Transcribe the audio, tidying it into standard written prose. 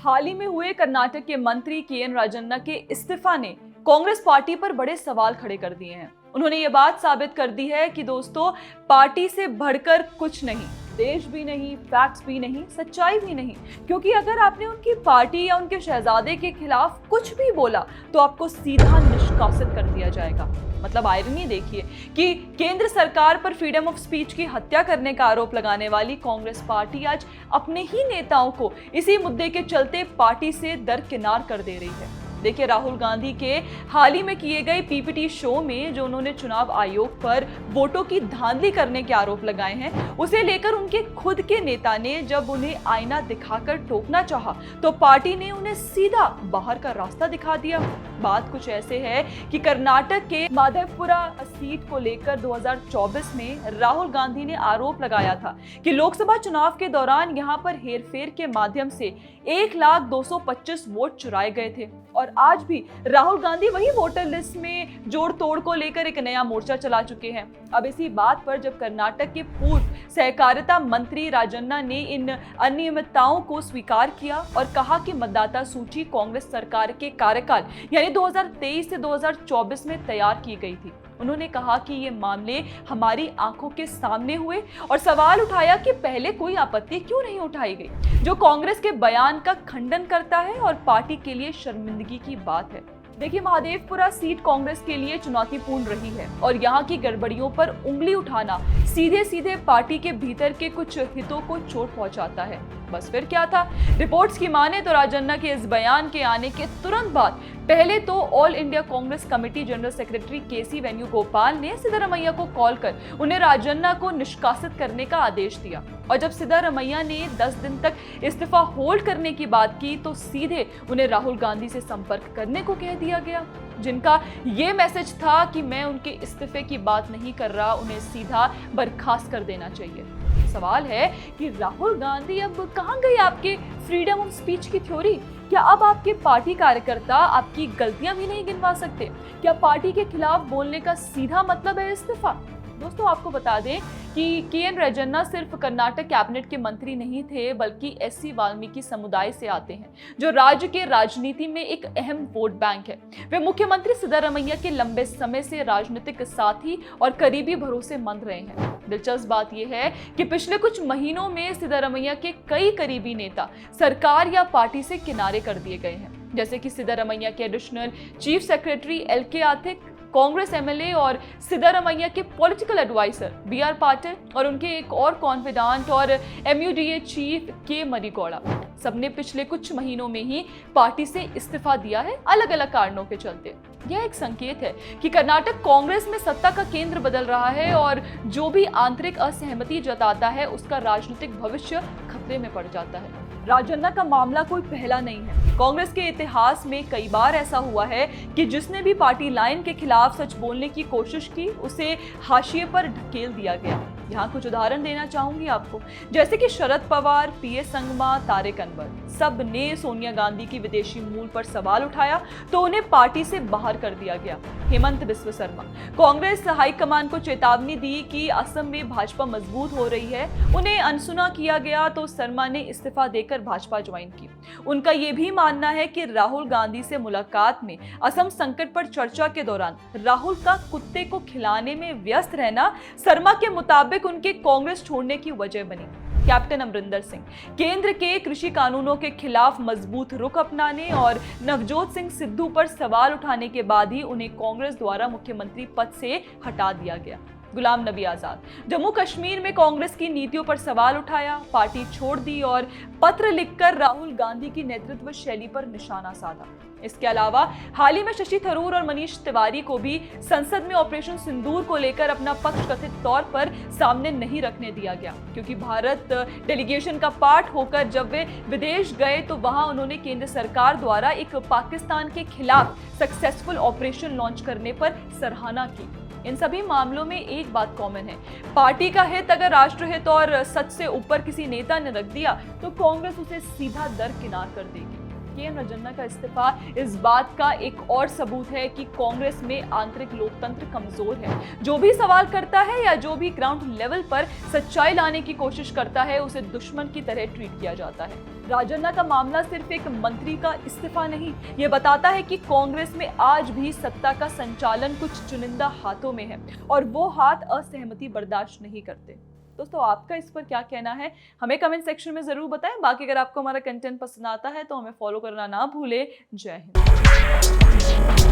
हाल ही में हुए कर्नाटक के मंत्री के.एन. राजन्ना के इस्तीफा ने कांग्रेस पार्टी पर बड़े सवाल खड़े कर दिए हैं। उन्होंने ये बात साबित कर दी है कि दोस्तों, पार्टी से बढ़कर कुछ नहीं, देश भी नहीं, फैक्ट्स भी नहीं, सच्चाई भी नहीं। क्योंकि अगर आपने उनकी पार्टी या उनके शहजादे के खिलाफ कुछ भी बोला तो आपको सीधा निष्कासित कर दिया जाएगा। मतलब आयरनी देखिए कि केंद्र सरकार पर फ्रीडम ऑफ स्पीच की हत्या करने का आरोप लगाने वाली कांग्रेस पार्टी आज अपने ही नेताओं को इसी मुद्दे के चलते पार्टी से दरकिनार कर दे रही है। देखिए, राहुल गांधी के हाल ही में किए गए पीपीटी शो में जो उन्होंने चुनाव आयोग पर वोटों की धांधली करने के आरोप लगाए हैं, उसे लेकर उनके खुद के नेता ने जब उन्हें आईना दिखाकर टोकना चाहा तो पार्टी ने उन्हें सीधा बाहर का रास्ता दिखा दिया। बात कुछ ऐसे है कि कर्नाटक के माधवपुरा सीट को लेकर 2024 में राहुल गांधी ने आरोप लगाया था कि लोकसभा चुनाव के दौरान यहां पर हेरफेर के माध्यम से 1,225 वोट चुराए गए थे। और आज भी राहुल गांधी वही वोटर लिस्ट में जोड़ तोड़ को लेकर एक नया मोर्चा चला चुके हैं। अब इसी बात पर जब कर्नाटक के पूर्व सहकारिता मंत्री राजन्ना ने इन अनियमितताओं को स्वीकार किया और कहा कि मतदाता सूची कांग्रेस सरकार के कार्यकाल यानी 2023 से 2024 में तैयार की गई थी। उन्होंने कहा कि ये मामले हमारी आंखों के सामने हुए और सवाल उठाया कि पहले कोई आपत्ति क्यों नहीं उठाई गई, जो कांग्रेस के बयान का खंडन करता है और पार्टी के लिए शर्मिंदगी की बात है। देखिए, महादेवपुरा सीट कांग्रेस के लिए चुनौतीपूर्ण रही है और यहाँ की गड़बड़ियों पर उंगली उठाना सीधे सीधे पार्टी के भीतर के कुछ हितों को चोट पहुंचाता है। बस फिर क्या था? रिपोर्ट्स की माने तो राजन्ना के इस बयान के आने के तुरंत बाद पहले तो all India Congress committee general secretary KC. Venugopal ने सिद्धारमैया को कॉल कर उन्हें राजन्ना को निष्कासित करने का आदेश दिया। और जब सिद्धारमैया ने 10 दिन तक इस्तीफा होल्ड करने की बात की तो सीधे उन्हें राहुल गांधी से संपर्क करने को कह दिया गया, जिनका ये मैसेज था कि मैं उनके इस्तीफे की बात नहीं कर रहा, उन्हें सीधा बर्खास्त कर देना चाहिए। सवाल है कि राहुल गांधी अब कहां गई आपके फ्रीडम ऑफ स्पीच की थ्योरी? क्या अब आपके पार्टी कार्यकर्ता आपकी गलतियां भी नहीं गिनवा सकते? क्या पार्टी के खिलाफ बोलने का सीधा मतलब है इस्तीफा? दोस्तों, आपको बता दें कि के.एन. राजन्ना सिर्फ कर्नाटक कैबिनेट के मंत्री नहीं थे, बल्कि एससी वाल्मीकि समुदाय से आते हैं, जो राज्य के राजनीति में एक अहम वोट बैंक है। वे मुख्यमंत्री सिद्धारमैया के लंबे समय से राजनीतिक साथी और करीबी भरोसेमंद रहे हैं। दिलचस्प बात यह है कि पिछले कुछ महीनों में सिद्धारमैया के कई करीबी नेता सरकार या पार्टी से किनारे कर दिए गए हैं, जैसे कि सिद्धारमैया के additional chief secretary L K. Atheeq, Congress MLA और सिद्धारमैया के पॉलिटिकल एडवाइजर बी.आर. पाटिल और उनके एक और कॉन्फिडेंट और एमयूडीए चीफ के मरीगौड़ा, सबने पिछले कुछ महीनों में ही पार्टी से इस्तीफा दिया है, अलग अलग कारणों के चलते। यह एक संकेत है कि कर्नाटक कांग्रेस में सत्ता का केंद्र बदल रहा है और जो भी आंतरिक असहमति जताता है उसका राजनीतिक भविष्य खतरे में पड़ जाता है। राजन्ना का मामला कोई पहला नहीं है। कांग्रेस के इतिहास में कई बार ऐसा हुआ है कि जिसने भी पार्टी लाइन के खिलाफ सच बोलने की कोशिश की, उसे हाशिए पर ढकेल दिया गया। यहाँ कुछ उदाहरण देना चाहूंगी आपको, जैसे कि शरद पवार, पी.एस. संगमा, तारिक अनवर, सब ने सोनिया गांधी की विदेशी मूल पर सवाल उठाया तो उन्हें पार्टी से बाहर कर दिया गया। हेमंत बिस्व शर्मा, कांग्रेस हाईकमान को चेतावनी दी कि असम में भाजपा मजबूत हो रही है, उन्हें अनसुना किया गया तो शर्मा ने इस्तीफा देकर भाजपा ज्वाइन की। उनका यह भी मानना है कि राहुल गांधी से मुलाकात में असम संकट पर चर्चा के दौरान राहुल का कुत्ते को खिलाने में व्यस्त रहना शर्मा के मुताबिक उनके कांग्रेस छोड़ने की वजह बनी। कैप्टन अमरिंदर सिंह, केंद्र के कृषि कानूनों के खिलाफ मजबूत रुख अपनाने और नवजोत सिंह सिद्धू पर सवाल उठाने के बाद ही उन्हें कांग्रेस द्वारा मुख्यमंत्री पद से हटा दिया गया। गुलाम नबी आजाद, जम्मू कश्मीर में कांग्रेस की नीतियों पर सवाल उठाया, पार्टी छोड़ दी और पत्र लिखकर राहुल गांधी की नेतृत्व शैली पर निशाना साधा। इसके अलावा हाल ही में शशि थरूर और मनीष तिवारी को भी संसद में ऑपरेशन सिंदूर को लेकर अपना पक्ष कथित तौर पर सामने नहीं रखने दिया गया, क्योंकि भारत डेलीगेशन का पार्ट होकर जब वे विदेश गए तो वहां उन्होंने केंद्र सरकार द्वारा एक पाकिस्तान के खिलाफ सक्सेसफुल ऑपरेशन लॉन्च करने पर सराहना की। इन सभी मामलों में एक बात कॉमन है, पार्टी का हित अगर राष्ट्रहित और सच से ऊपर किसी नेता ने रख दिया तो कांग्रेस उसे सीधा दरकिनार कर देगी। के.एन. रजन्ना का इस्तीफा इस बात का एक और सबूत है कि कांग्रेस में आंतरिक लोकतंत्र कमजोर है। जो भी सवाल करता है या जो भी ग्राउंड लेवल पर सच्चाई लाने की कोशिश करता है उसे दुश्मन की तरह ट्रीट किया जाता है। राजन्ना का मामला सिर्फ एक मंत्री का इस्तीफा नहीं, ये बताता है कि कांग्रेस में आज भी सत्ता का संचालन कुछ चुनिंदा हाथों में है और वो हाथ असहमति बर्दाश्त नहीं करते। दोस्तों, आपका इस पर क्या कहना है हमें कमेंट सेक्शन में जरूर बताएं। बाकी अगर आपको हमारा कंटेंट पसंद आता है तो हमें फॉलो करना ना भूलें। जय हिंद।